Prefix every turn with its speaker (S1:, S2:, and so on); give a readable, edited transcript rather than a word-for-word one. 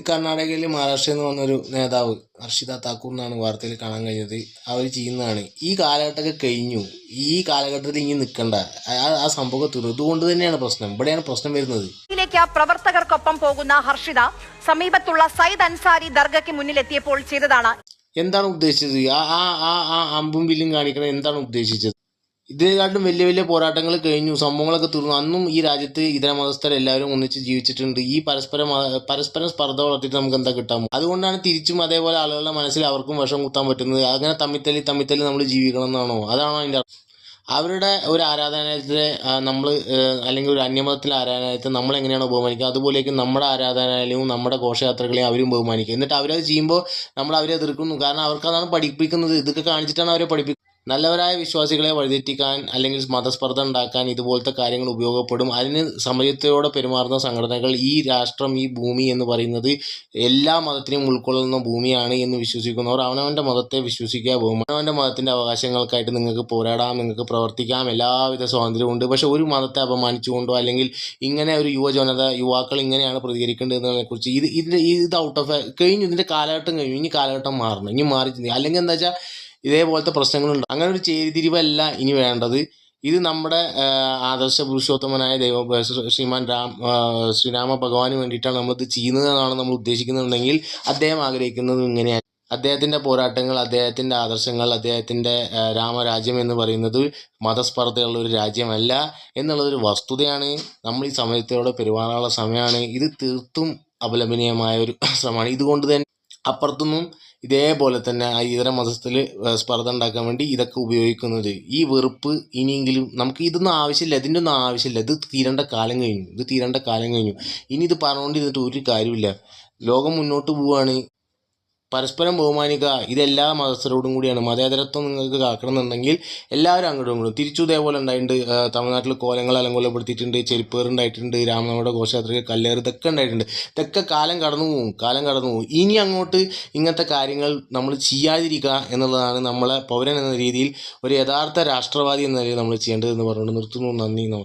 S1: കർണാടകയിൽ മഹാരാഷ്ട്രയിൽ നിന്ന് വന്നൊരു നേതാവ് ഹർഷിത താക്കൂർ എന്നാണ് വാർത്തയിൽ കാണാൻ കഴിഞ്ഞത്. അവർ ചെയ്യുന്നതാണ്. ഈ കാലഘട്ടമൊക്കെ കഴിഞ്ഞു. ഈ കാലഘട്ടത്തിൽ ഇങ്ങനെ നിൽക്കണ്ട. ആ സംഭവം തീർന്നു. ഇതുകൊണ്ട് തന്നെയാണ് പ്രശ്നം. ഇവിടെയാണ് പ്രശ്നം വരുന്നത്.
S2: പ്രവർത്തകർക്കൊപ്പം പോകുന്ന ഹർഷിത സമീപത്തുള്ള സയ്യിദ് അൻസാരി ദർഗയ്ക്ക് മുന്നിലെത്തിയപ്പോൾ ചെയ്തതാണ്.
S1: എന്താണ് ഉദ്ദേശിച്ചത്? ആ അമ്പും വില്ലും കാണിക്കണത് എന്താണ് ഉദ്ദേശിച്ചത്? ഇതിനെക്കാട്ടും വലിയ വലിയ പോരാട്ടങ്ങൾ കഴിഞ്ഞു, സംഭവങ്ങളൊക്കെ തീർന്നു. അന്നും ഈ രാജ്യത്ത് ഇതര മതസ്ഥരെല്ലാവരും ഒന്നിച്ച് ജീവിച്ചിട്ടുണ്ട്. ഈ പരസ്പരം സ്പർദ്ധ വളർത്തിയിട്ട് നമുക്ക് എന്താ കിട്ടാമോ? അതുകൊണ്ടാണ് തിരിച്ചും അതേപോലെ ആളുകളുടെ മനസ്സിൽ അവർക്കും വിഷം കുത്താൻ പറ്റുന്നത്. അങ്ങനെ തമ്മിത്തല്ലി നമ്മൾ ജീവിക്കണം എന്നാണോ? അതാണോ അതിൻ്റെ അവരുടെ ഒരു ആരാധനാലയത്തെ നമ്മൾ അല്ലെങ്കിൽ ഒരു അന്യമതത്തിലെ ആരാധനാലയത്തെ നമ്മൾ എങ്ങനെയാണോ ബഹുമാനിക്കുക, അതുപോലെയൊക്കെ നമ്മുടെ ആരാധനാലയവും നമ്മുടെ ഘോഷയാത്രകളെയും അവരും ബഹുമാനിക്കുക. എന്നിട്ട് അവരത് ചെയ്യുമ്പോൾ നമ്മൾ അവരെ എതിർക്കുന്നു. കാരണം അവർക്കതാണ് പഠിപ്പിക്കുന്നത്. ഇതൊക്കെ കാണിച്ചിട്ടാണ് അവരെ പഠിപ്പിക്കുന്നത്. നല്ലവരായ വിശ്വാസികളെ വഴിതെറ്റിക്കാൻ അല്ലെങ്കിൽ മതസ്പർദ്ധ ഉണ്ടാക്കാൻ ഇതുപോലത്തെ കാര്യങ്ങൾ ഉപയോഗപ്പെടും. അതിന് സമയത്തോടെ പെരുമാറുന്ന സംഘടനകൾ ഈ രാഷ്ട്രം, ഈ ഭൂമി എന്ന് പറയുന്നത് എല്ലാ മതത്തിനെയും ഉൾക്കൊള്ളുന്ന ഭൂമിയാണ് എന്ന് വിശ്വസിക്കുന്നവർ അവനവൻ്റെ മതത്തെ വിശ്വസിക്കുക. അവനവൻ്റെ മതത്തിൻ്റെ അവകാശങ്ങൾക്കായിട്ട് നിങ്ങൾക്ക് പോരാടാം, നിങ്ങൾക്ക് പ്രവർത്തിക്കാം, എല്ലാവിധ സ്വാതന്ത്ര്യവും ഉണ്ട്. പക്ഷെ ഒരു മതത്തെ അപമാനിച്ചുകൊണ്ടോ അല്ലെങ്കിൽ ഇങ്ങനെ ഒരു യുവാക്കൾ ഇങ്ങനെയാണ് പ്രതികരിക്കേണ്ടത് എന്നതിനെക്കുറിച്ച് ഇത് ഔട്ട് ഓഫ് കഴിഞ്ഞു. ഇതിൻ്റെ കാലഘട്ടം കഴിഞ്ഞു. ഇനി കാലഘട്ടം മാറണം. ഇനി മാറി അല്ലെങ്കിൽ എന്താ വെച്ചാൽ ഇതേപോലത്തെ പ്രശ്നങ്ങളുണ്ട്. അങ്ങനെ ഒരു ചേരിതിരിവല്ല ഇനി വേണ്ടത്. ഇത് നമ്മുടെ ആദർശ പുരുഷോത്തമനായ ശ്രീരാമ ഭഗവാന് വേണ്ടിയിട്ടാണ് നമ്മളിത് ചെയ്യുന്നതെന്നാണ് നമ്മൾ ഉദ്ദേശിക്കുന്നുണ്ടെങ്കിൽ അദ്ദേഹം ആഗ്രഹിക്കുന്നത് ഇങ്ങനെയാണ്. അദ്ദേഹത്തിൻ്റെ പോരാട്ടങ്ങൾ, അദ്ദേഹത്തിൻ്റെ ആദർശങ്ങൾ, അദ്ദേഹത്തിൻ്റെ രാമരാജ്യം എന്ന് പറയുന്നത് മതസ്പർദ്ധയുള്ള ഒരു രാജ്യമല്ല എന്നുള്ളതൊരു വസ്തുതയാണ്. നമ്മൾ ഈ സമയത്തോടെ പെരുമാറാനുള്ള സമയമാണ്. ഇത് തീർത്തും അപലപനീയമായ ഒരു ശ്രമമാണ്. ഇതുകൊണ്ട് തന്നെ അപ്പുറത്തുനിന്നും ഇതേപോലെ തന്നെ ഇതര മതസ്ഥിൽ സ്പർദ്ധ ഉണ്ടാക്കാൻ വേണ്ടി ഇതൊക്കെ ഉപയോഗിക്കുന്നത്. ഈ വെറുപ്പ് ഇനിയെങ്കിലും നമുക്ക് ഇതൊന്നും ആവശ്യമില്ല. ഇതിൻ്റെ ഒന്നും ആവശ്യമില്ല. ഇത് തീരേണ്ട കാലം കഴിഞ്ഞു. ഇനി ഇത് പറഞ്ഞുകൊണ്ടിരുന്നിട്ട് ഒരു കാര്യമില്ല. ലോകം മുന്നോട്ട് പോവുകയാണ്. പരസ്പരം ബഹുമാനിക്കുക. ഇതെല്ലാ മതസ്ഥരോടും കൂടിയാണ്. മതേതരത്വം നിങ്ങൾക്ക് കാക്കണമെന്നുണ്ടെങ്കിൽ എല്ലാവരും അങ്ങോട്ടും ഇങ്ങോട്ടും. തിരിച്ചു ഇതേപോലെ ഉണ്ടായിട്ടുണ്ട്. തമിഴ്നാട്ടിൽ കോലങ്ങൾ അലങ്കോലപ്പെടുത്തിയിട്ടുണ്ട്, ചെരുപ്പേർ ഉണ്ടായിട്ടുണ്ട്, രാമനവരുടെ ഘോഷയാത്രയ്ക്ക് കല്ലേറ്, ഇതൊക്കെ ഉണ്ടായിട്ടുണ്ട്. ഇതൊക്കെ കാലം കടന്നു പോകും. ഇനി അങ്ങോട്ട് ഇങ്ങനത്തെ കാര്യങ്ങൾ നമ്മൾ ചെയ്യാതിരിക്കുക എന്നുള്ളതാണ് നമ്മളെ പൗരൻ എന്ന രീതിയിൽ, ഒരു യഥാർത്ഥ രാഷ്ട്രവാദി എന്ന നിലയിൽ നമ്മൾ ചെയ്യേണ്ടതെന്ന് പറഞ്ഞുകൊണ്ട് നിർത്തുന്നു. നന്ദി.